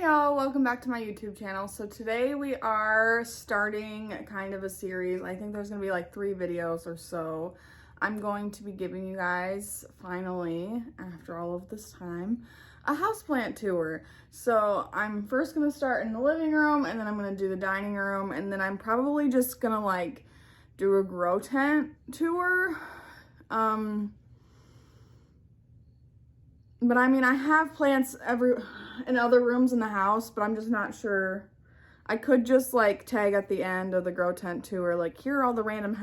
Hey y'all, welcome back to my YouTube channel. So today we are starting kind of a series. I think there's gonna be like 3 videos or so. I'm going to be giving you guys, finally, after all of this time, a houseplant tour. So I'm first gonna start in the living room, and then I'm gonna do the dining room, and then I'm probably just gonna like do a grow tent tour. But I mean, I have plants in other rooms in the house, but I'm just not sure. I could just like tag at the end of the grow tent tour, like here are all the random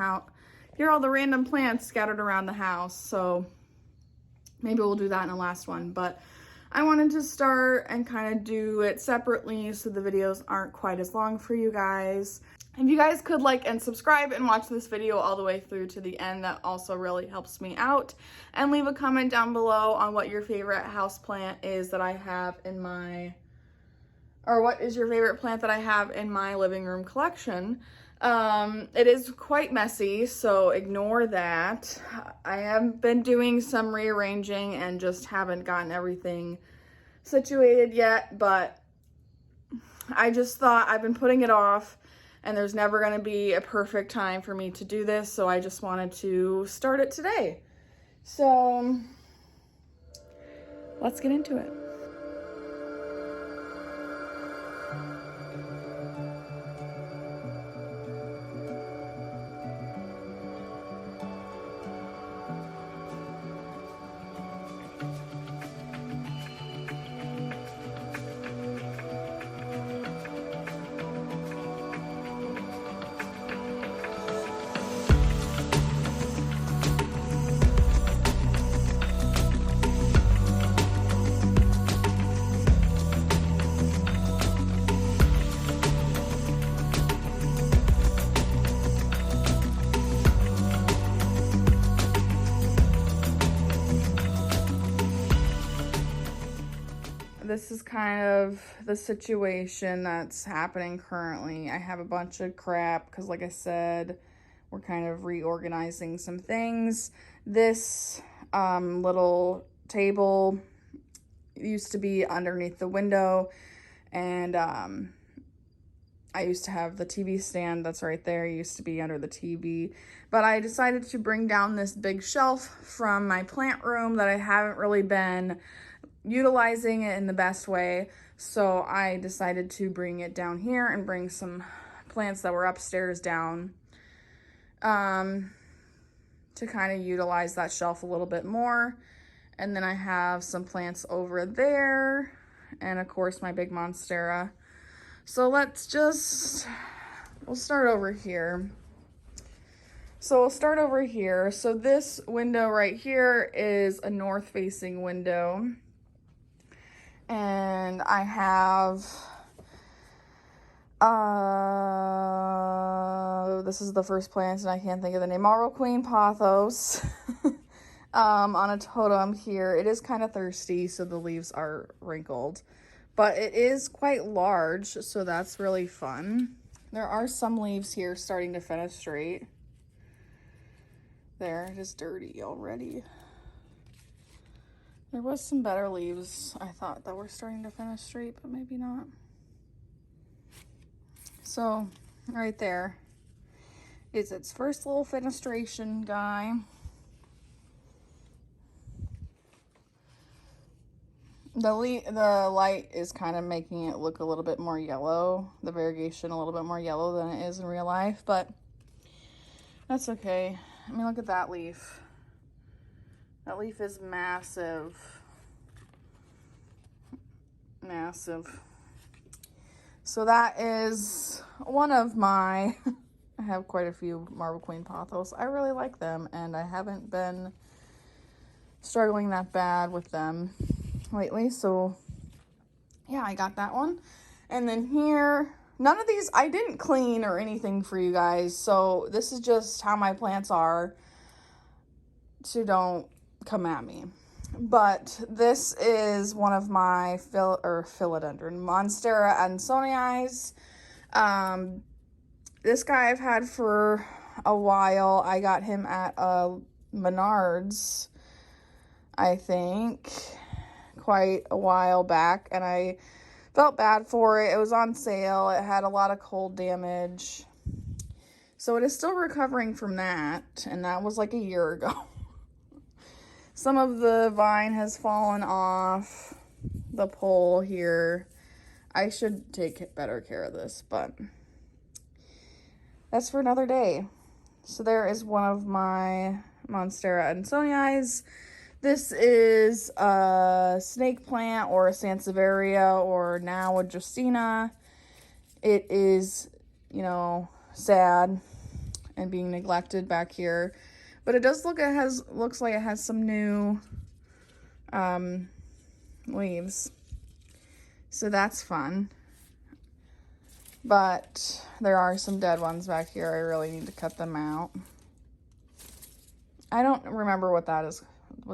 plants scattered around the house. So maybe we'll do that in the last one. But I wanted to start and kind of do it separately so the videos aren't quite as long for you guys. If you guys could like and subscribe and watch this video all the way through to the end, that also really helps me out. And leave a comment down below on what your favorite house plant is that I have in my, or what is your favorite plant that I have in my living room collection. It is quite messy, so ignore that. I have been doing some rearranging and just haven't gotten everything situated yet, but I just thought I've been putting it off. And there's never going to be a perfect time for me to do this, so I just wanted to start it today. So let's get into it. This is kind of the situation that's happening currently. I have a bunch of crap because, like I said, we're kind of reorganizing some things. This little table used to be underneath the window, and I used to have the TV stand that's right there. It used to be under the TV, but I decided to bring down this big shelf from my plant room that I haven't really been utilizing it in the best way. So I decided to bring it down here and bring some plants that were upstairs down to kind of utilize that shelf a little bit more. And then I have some plants over there, and of course my big Monstera. So we'll start over here. So this window right here is a north facing window. And I have, this is the first plant, and I can't think of the name, Marble Queen Pothos, on a totem here. It is kind of thirsty, so the leaves are wrinkled, but it is quite large, so that's really fun. There are some leaves here starting to fenestrate. There, it is dirty already. There was some better leaves, I thought, that were starting to fenestrate, but maybe not. So, right there is its first little fenestration guy. The light is kind of making it look a little bit more yellow, the variegation a little bit more yellow than it is in real life, but that's okay. I mean, look at that leaf. That leaf is massive. Massive. So that is one of my, I have quite a few Marble Queen Pothos. I really like them, and I haven't been struggling that bad with them lately. So yeah, I got that one. And then here, none of these, I didn't clean or anything for you guys. So this is just how my plants are. So don't come at me. But this is one of my philodendron, Monstera ansonii. This guy I've had for a while. I got him at Menards, I think, quite a while back, and I Felt bad for it. It was on sale. It had a lot of cold damage. So it is still recovering from that, and that was like a year ago. Some of the vine has fallen off the pole here. I should take better care of this, but that's for another day. So there is one of my Monstera Ansoniis. This is a snake plant or a Sansevieria or now a Justina. It is, you know, sad and being neglected back here. But it does looks like it has some new leaves. So that's fun. But there are some dead ones back here. I really need to cut them out. I don't remember what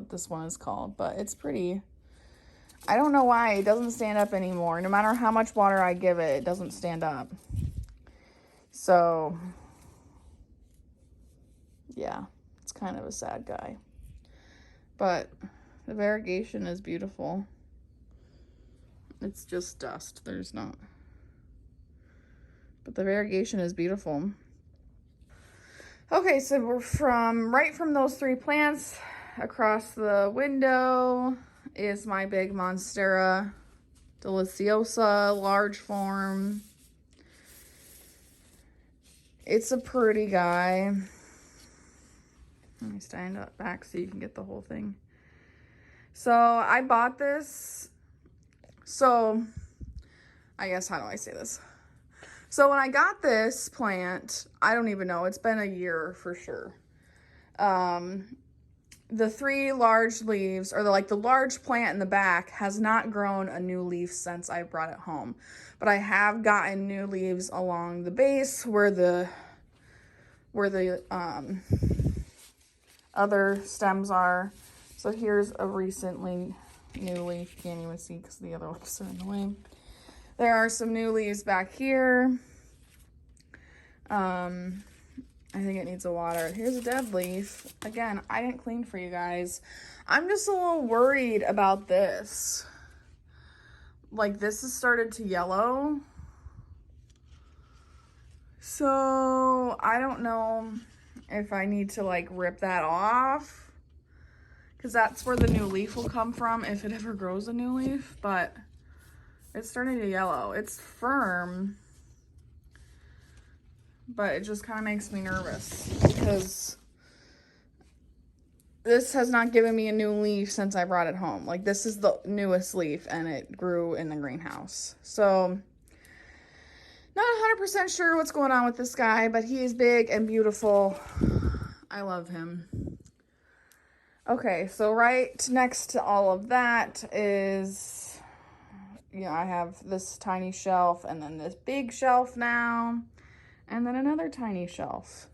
this one is called, but it's pretty. I don't know why it doesn't stand up anymore. No matter how much water I give it, it doesn't stand up. So, yeah, it's kind of a sad guy. But the variegation is beautiful. It's just dust. There's not. But the variegation is beautiful. Okay, so we're right from those three plants across the window is my big Monstera deliciosa large form. It's a pretty guy. Let me stand up back so you can get the whole thing. So I bought this. So I guess, how do I say this? So when I got this plant, I don't even know, it's been a year for sure. The three large leaves, or the large plant in the back, has not grown a new leaf since I brought it home. But I have gotten new leaves along the base where the other stems are. So here's a recently new leaf. Can't even see because the other leaves are in the way. There are some new leaves back here. I think it needs a water. Here's a dead leaf. Again, I didn't clean for you guys. I'm just a little worried about this. Like, this has started to yellow. So I don't know if I need to like rip that off, because that's where the new leaf will come from if it ever grows a new leaf. But it's starting to yellow. It's firm, but it just kind of makes me nervous because this has not given me a new leaf since I brought it home. Like, this is the newest leaf and it grew in the greenhouse. So not 100% sure what's going on with this guy, but he is big and beautiful. I love him. Okay, so right next to all of that is, you know, I have this tiny shelf and then this big shelf now, and then another tiny shelf.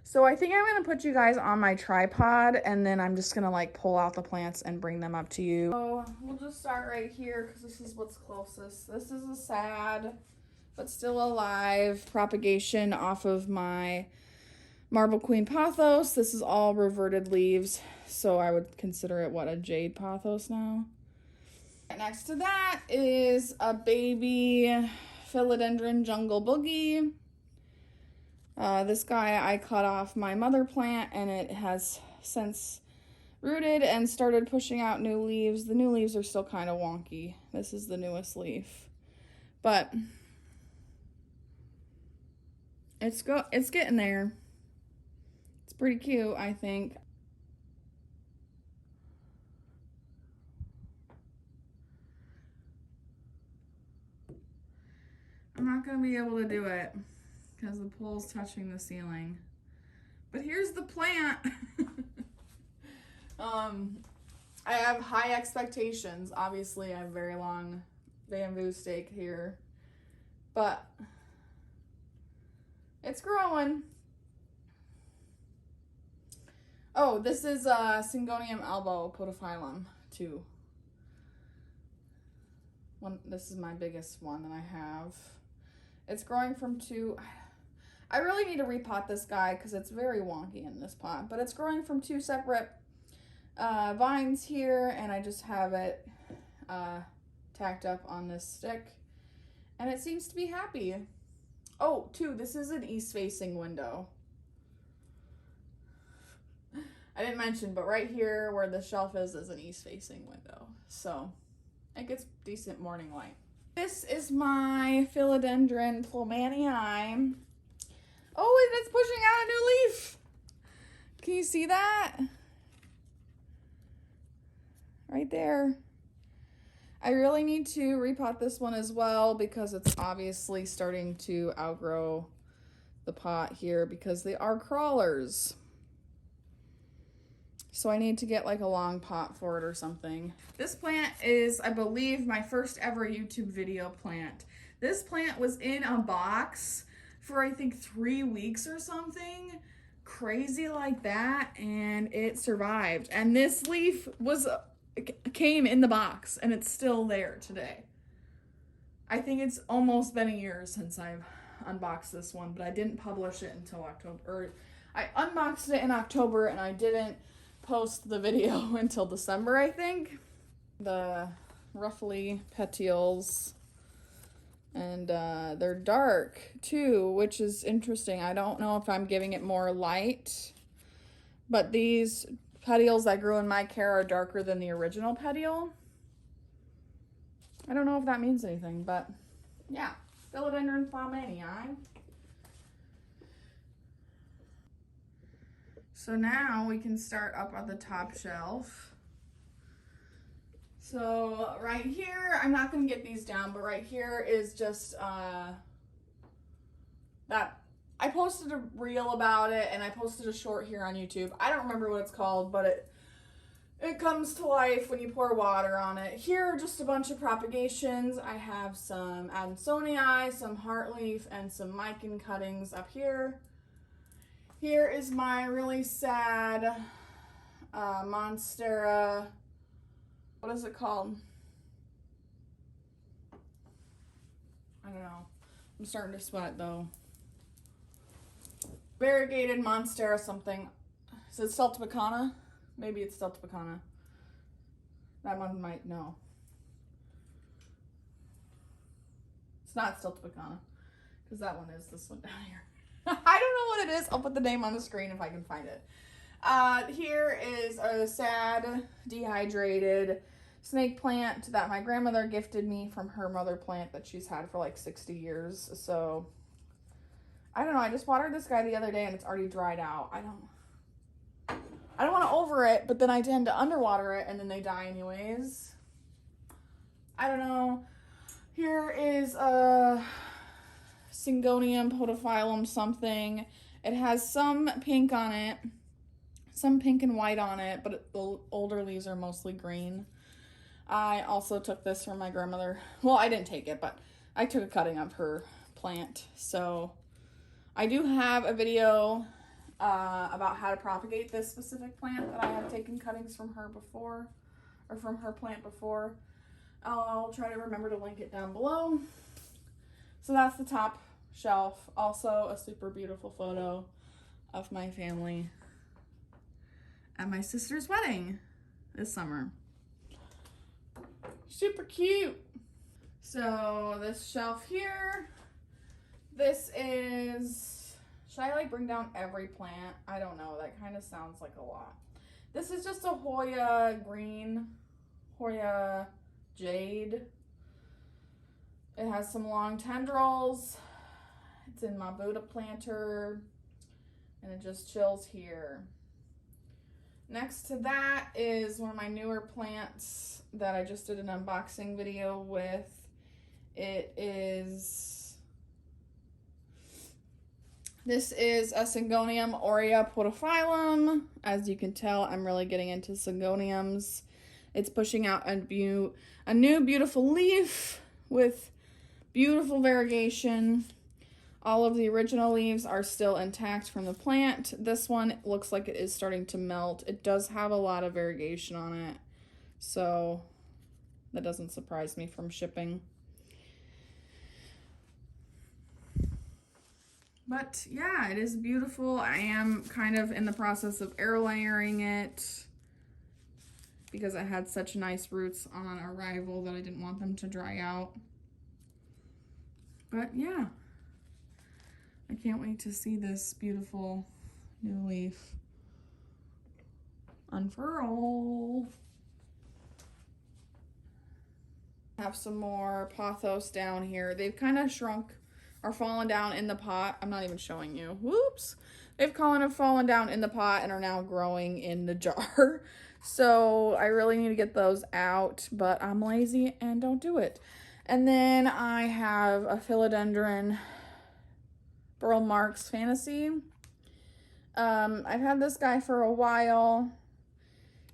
So I think I'm going to put you guys on my tripod, and then I'm just going to like pull out the plants and bring them up to you. So we'll just start right here because this is what's closest. This is a sad but still alive propagation off of my Marble Queen pothos. This is all reverted leaves, so I would consider it, what, a jade pothos now. Next to that is a baby philodendron jungle boogie. This guy, I cut off my mother plant and it has since rooted and started pushing out new leaves. The new leaves are still kind of wonky. This is the newest leaf, but it's getting there. It's pretty cute, I think. I'm not gonna be able to do it because the pole's touching the ceiling. But here's the plant. I have high expectations. Obviously, I have very long bamboo stake here, but it's growing. Oh, this is Syngonium albo podophyllum too. This is my biggest one that I have. It's growing from two. I really need to repot this guy because it's very wonky in this pot, but it's growing from two separate vines here, and I just have it tacked up on this stick, and it seems to be happy. Oh, too, this is an east-facing window. I didn't mention, but right here where the shelf is an east-facing window. So it gets decent morning light. This is my philodendron plomanii. Oh, and it's pushing out a new leaf. Can you see that? Right there. I really need to repot this one as well because it's obviously starting to outgrow the pot here because they are crawlers. So I need to get like a long pot for it or something. This plant is, I believe, my first ever YouTube video plant. This plant was in a box for I think 3 weeks or something. Crazy like that, and it survived. And this leaf came in the box and it's still there today. I think it's almost been a year since I've unboxed this one, but I didn't publish it until October. Or I unboxed it in October and I didn't post the video until December, I think. The ruffly petioles, and they're dark too, which is interesting. I don't know if I'm giving it more light, but these petioles that grew in my care are darker than the original petiole. I don't know if that means anything, but yeah, philodendron plomanii. So now we can start up on the top shelf. So right here, I'm not gonna get these down, but right here is just that I posted a reel about it and I posted a short here on YouTube. I don't remember what it's called, but it comes to life when you pour water on it. Here are just a bunch of propagations. I have some Adansonii, some heartleaf, and some micin cuttings up here. Here is my really sad Monstera. What is it called? I don't know. I'm starting to sweat though. Variegated Monstera something. Is it Celtibacana? Maybe it's Celtibacana. That one might know. It's not Celtibacana, because that one is this one down here. I don't know what it is. I'll put the name on the screen if I can find it. Here is a sad, dehydrated snake plant that my grandmother gifted me from her mother plant that she's had for like 60 years. So, I don't know. I just watered this guy the other day and it's already dried out. I don't want to over it, but then I tend to underwater it and then they die anyways. I don't know. Here is a Syngonium podophyllum something. It has some pink on it, some pink and white on it, but the older leaves are mostly green. I also took this from my grandmother. Well, I didn't take it, but I took a cutting of her plant. So I do have a video about how to propagate this specific plant that I have taken cuttings from her before, or from her plant before. I'll try to remember to link it down below. So that's the top shelf. Also a super beautiful photo of my family at my sister's wedding this summer. Super cute. So this shelf here, this is, should I like bring down every plant? I don't know, that kind of sounds like a lot. This is just a Hoya green, Hoya jade. It has some long tendrils. It's in my Buddha planter and it just chills here. Next to that is one of my newer plants that I just did an unboxing video with. This is a Syngonium aurea podophyllum. As you can tell, I'm really getting into Syngoniums. It's pushing out a new beautiful leaf with beautiful variegation. All of the original leaves are still intact from the plant. This one looks like it is starting to melt. It does have a lot of variegation on it, so that doesn't surprise me from shipping. But yeah, it is beautiful. I am kind of in the process of air layering it. because it had such nice roots on arrival that I didn't want them to dry out. But yeah, I can't wait to see this beautiful new leaf unfurl. Have some more pothos down here. They've kind of shrunk or fallen down in the pot. I'm not even showing you. Whoops. They've kind of fallen down in the pot and are now growing in the jar. So I really need to get those out, but I'm lazy and don't do it. And then I have a philodendron Burl Marks Fantasy. I've had this guy for a while.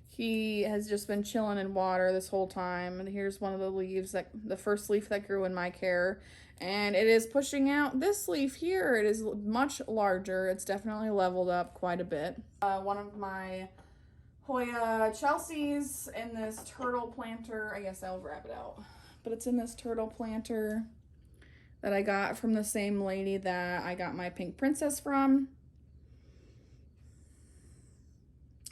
He has just been chilling in water this whole time. And here's one of the leaves, the first leaf that grew in my care. And it is pushing out this leaf here. It is much larger. It's definitely leveled up quite a bit. One of my Hoya Chelsea's in this turtle planter. I guess I'll wrap it out. But it's in this turtle planter that I got from the same lady that I got my pink princess from.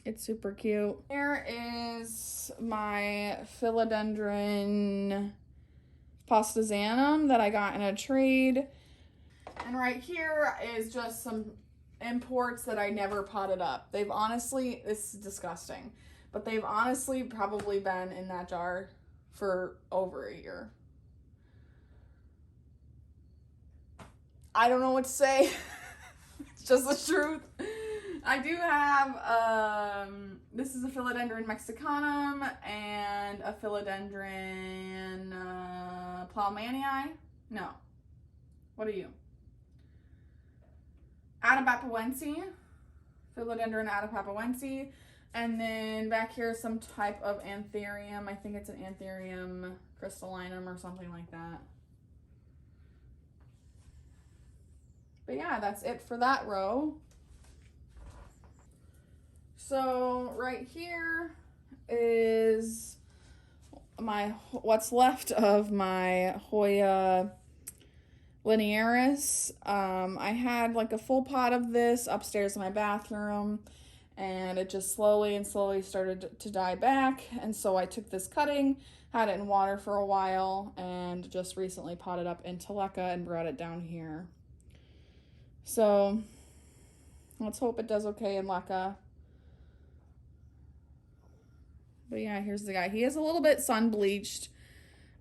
It's super cute. Here is my philodendron postazanum that I got in a trade. And right here is just some imports that I never potted up. They've honestly, this is disgusting, but they've honestly probably been in that jar for over a year. I don't know what to say. It's just the truth. I do have, this is a philodendron mexicanum and a philodendron plowmanii. No. What are you? Atabapoense. Philodendron atabapoense. And then back here is some type of anthurium. I think it's an anthurium crystallinum or something like that. But yeah, that's it for that row. So right here is what's left of my Hoya linearis. I had like a full pot of this upstairs in my bathroom, and it just slowly started to die back. And so I took this cutting, had it in water for a while, and just recently potted up into leca and brought it down here. So let's hope it does okay in leca. But yeah, here's the guy. He is a little bit sun bleached.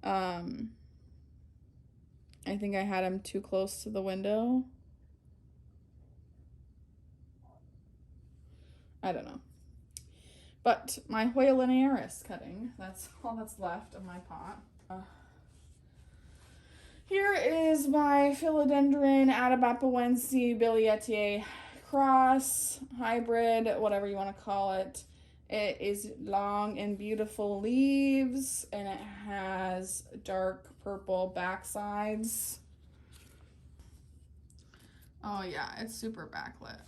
I think I had him too close to the window. I don't know. But my Hoya linearis cutting, that's all that's left of my pot. Here is my philodendron atabapoense bilietier cross, hybrid, whatever you want to call it. It is long and beautiful leaves, and it has dark purple backsides. Oh yeah, it's super backlit.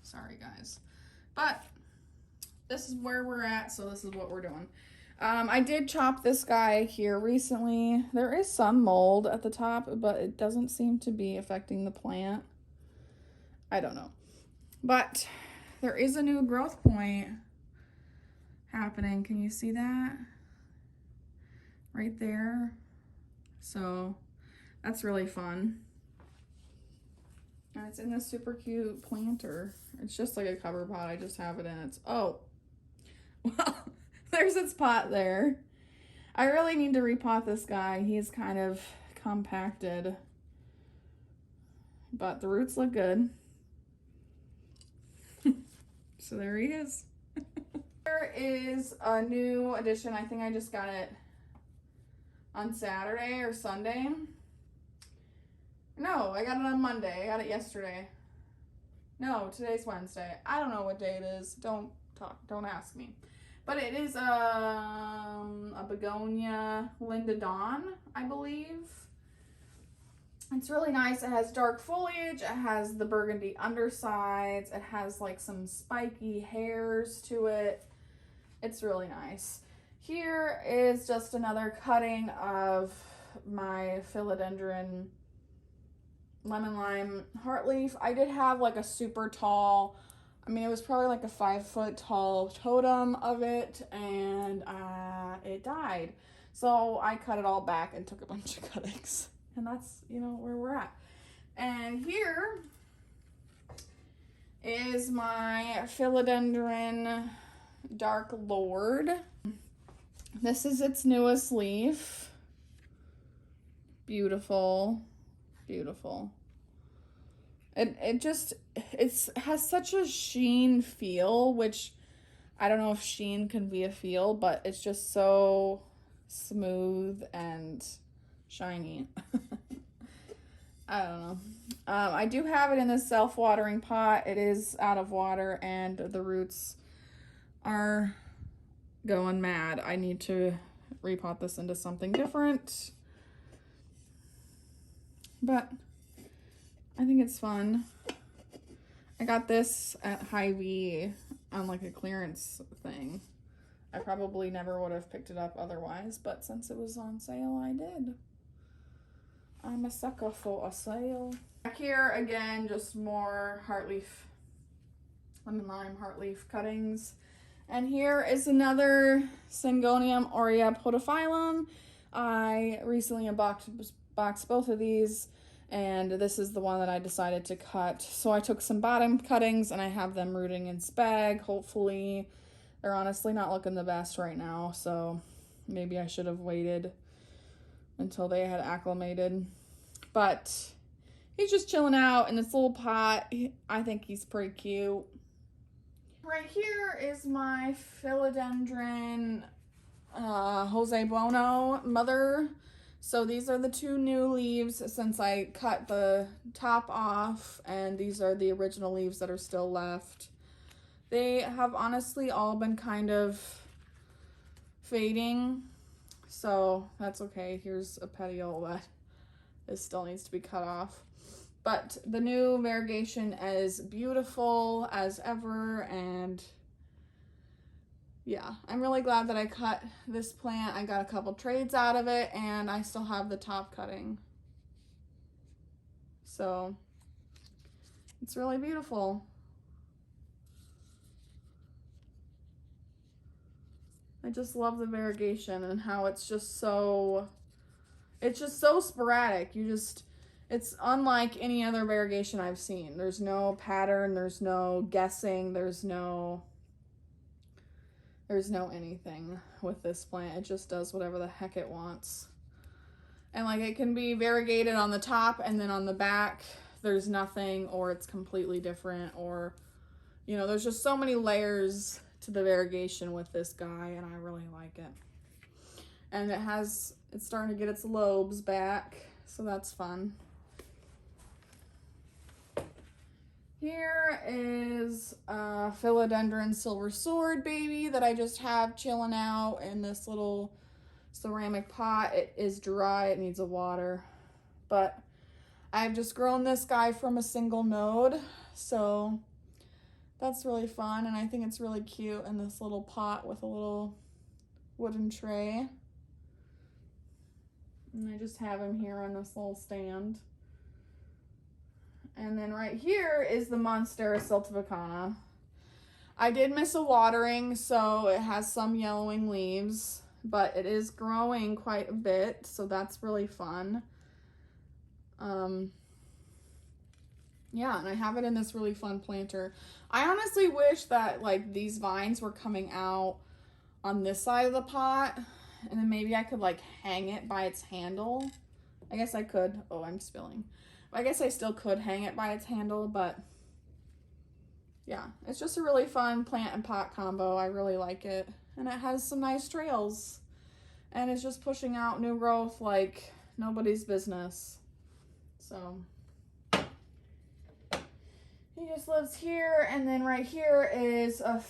Sorry guys. But this is where we're at, so this is what we're doing. I did chop this guy here recently. There is some mold at the top, but it doesn't seem to be affecting the plant. I don't know. But there is a new growth point happening. Can you see that? Right there. So that's really fun. And it's in this super cute planter. It's just like a cover pot. I just have it in its, oh, well, there's its pot there. I really need to repot this guy. He's kind of compacted, but the roots look good. So there he is. There is a new addition. I think I just got it on Saturday or Sunday. No, I got it on Monday. I got it yesterday. No, today's Wednesday. I don't know what day it is. Don't ask me. But it is a begonia Linda Dawn, I believe. It's really nice. It has dark foliage. It has the burgundy undersides. It has like some spiky hairs to it. It's really nice. Here is just another cutting of my philodendron lemon lime heartleaf. I did have like a super tall I mean, it was probably like a 5-foot tall totem of it, and it died. So I cut it all back and took a bunch of cuttings. And that's, you know, where we're at. And here is my philodendron Dark Lord. This is its newest leaf. Beautiful, beautiful. It has such a sheen feel, which I don't know if sheen can be a feel, but it's just so smooth and shiny. I don't know. I do have it in this self-watering pot. It is out of water and the roots are going mad. I need to repot this into something different. But I think it's fun. I got this at Hy-Vee on like a clearance thing. I probably never would have picked it up otherwise, but since it was on sale, I did. I'm a sucker for a sale. Back here again, just more heartleaf, lemon lime heartleaf cuttings. And here is another Syngonium aurea podophyllum. I recently boxed both of these, and this is the one that I decided to cut. So I took some bottom cuttings and I have them rooting in spag. Hopefully, they're honestly not looking the best right now, so maybe I should have waited until they had acclimated. But he's just chilling out in this little pot. I think he's pretty cute. Right here is my philodendron Jose Bono mother. So these are the two new leaves since I cut the top off, and these are the original leaves that are still left. They have honestly all been kind of fading, so that's okay. Here's a petiole that this still needs to be cut off. But the new variegation is beautiful as ever, and yeah, I'm really glad that I cut this plant. I got a couple trades out of it, and I still have the top cutting. So it's really beautiful. I just love the variegation and how it's just so sporadic. It's unlike any other variegation I've seen. There's no pattern, there's no guessing, there's no anything with this plant. It just does whatever the heck it wants. And like, it can be variegated on the top, and then on the back there's nothing, or it's completely different, or, you know, there's just so many layers to the variegation with this guy, and I really like it. And it's starting to get its lobes back, so that's fun. Here is a philodendron silver sword baby that I just have chilling out in this little ceramic pot. It is dry, it needs a water, but I've just grown this guy from a single node, so that's really fun, and I think it's really cute in this little pot with a little wooden tray. And I just have him here on this little stand. And then right here is the Monstera siltivacana. I did miss a watering, so it has some yellowing leaves, but it is growing quite a bit, so that's really fun. Yeah, and I have it in this really fun planter. I honestly wish that like these vines were coming out on this side of the pot, and then maybe I could like hang it by its handle. I guess I could. Oh, I'm spilling. I guess I still could hang it by its handle, but yeah, it's just a really fun plant and pot combo. I really like it, and it has some nice trails, and it's just pushing out new growth like nobody's business. So he just lives here, and then right here is a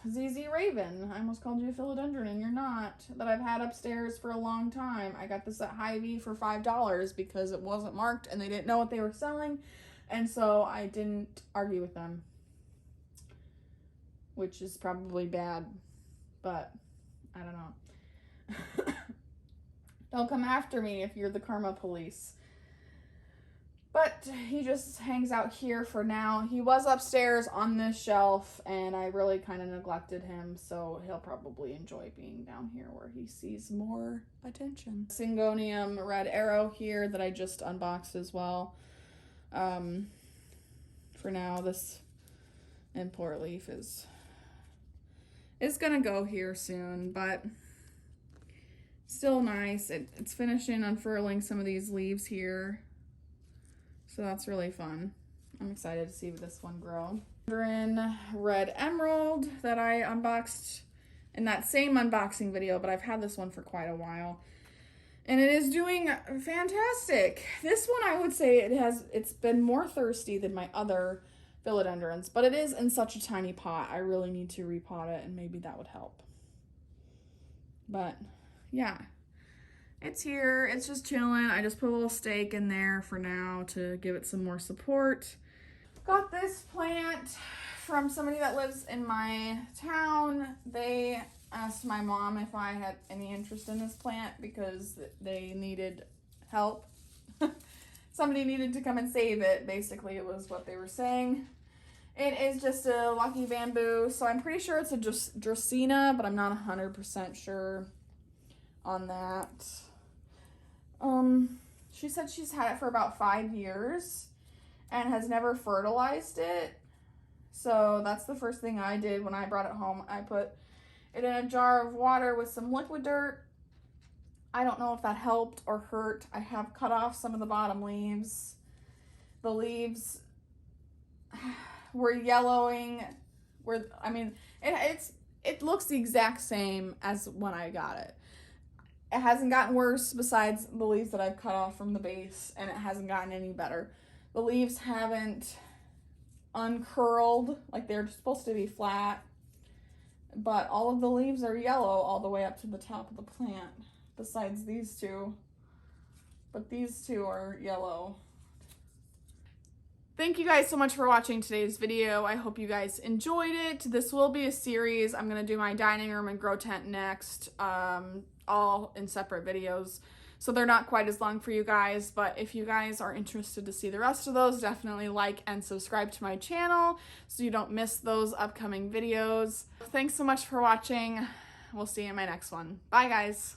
ZZ Raven. I almost called you a philodendron, and you're not. That I've had upstairs for a long time. I got this at Hy-Vee for $5 because it wasn't marked and they didn't know what they were selling, and so I didn't argue with them, which is probably bad, but I don't know. Don't come after me if you're the karma police. But he just hangs out here for now. He was upstairs on this shelf, and I really kind of neglected him, so he'll probably enjoy being down here where he sees more attention. Syngonium red arrow here that I just unboxed as well. For now, this import leaf is gonna go here soon, but still nice. It's finishing unfurling some of these leaves here. So that's really fun. I'm excited to see this one grow. Red emerald that I unboxed in that same unboxing video, but I've had this one for quite a while. And it is doing fantastic. This one, I would say it's been more thirsty than my other philodendrons, but it is in such a tiny pot. I really need to repot it, and maybe that would help. But yeah. It's here, it's just chilling. I just put a little stake in there for now to give it some more support. Got this plant from somebody that lives in my town. They asked my mom if I had any interest in this plant because they needed help. Somebody needed to come and save it, basically it was what they were saying. It is just a lucky bamboo, so I'm pretty sure it's a Dracaena, but I'm not 100% sure on that. She said she's had it for about 5 years and has never fertilized it. So that's the first thing I did when I brought it home. I put it in a jar of water with some liquid dirt. I don't know if that helped or hurt. I have cut off some of the bottom leaves. The leaves were yellowing. It looks the exact same as when I got it. It hasn't gotten worse besides the leaves that I've cut off from the base, and it hasn't gotten any better. The leaves haven't uncurled, like they're supposed to be flat, but all of the leaves are yellow all the way up to the top of the plant, besides these two. But these two are yellow. Thank you guys so much for watching today's video. I hope you guys enjoyed it. This will be a series. I'm going to do my dining room and grow tent next, all in separate videos. So they're not quite as long for you guys, but if you guys are interested to see the rest of those, definitely like and subscribe to my channel so you don't miss those upcoming videos. Thanks so much for watching. We'll see you in my next one. Bye, guys.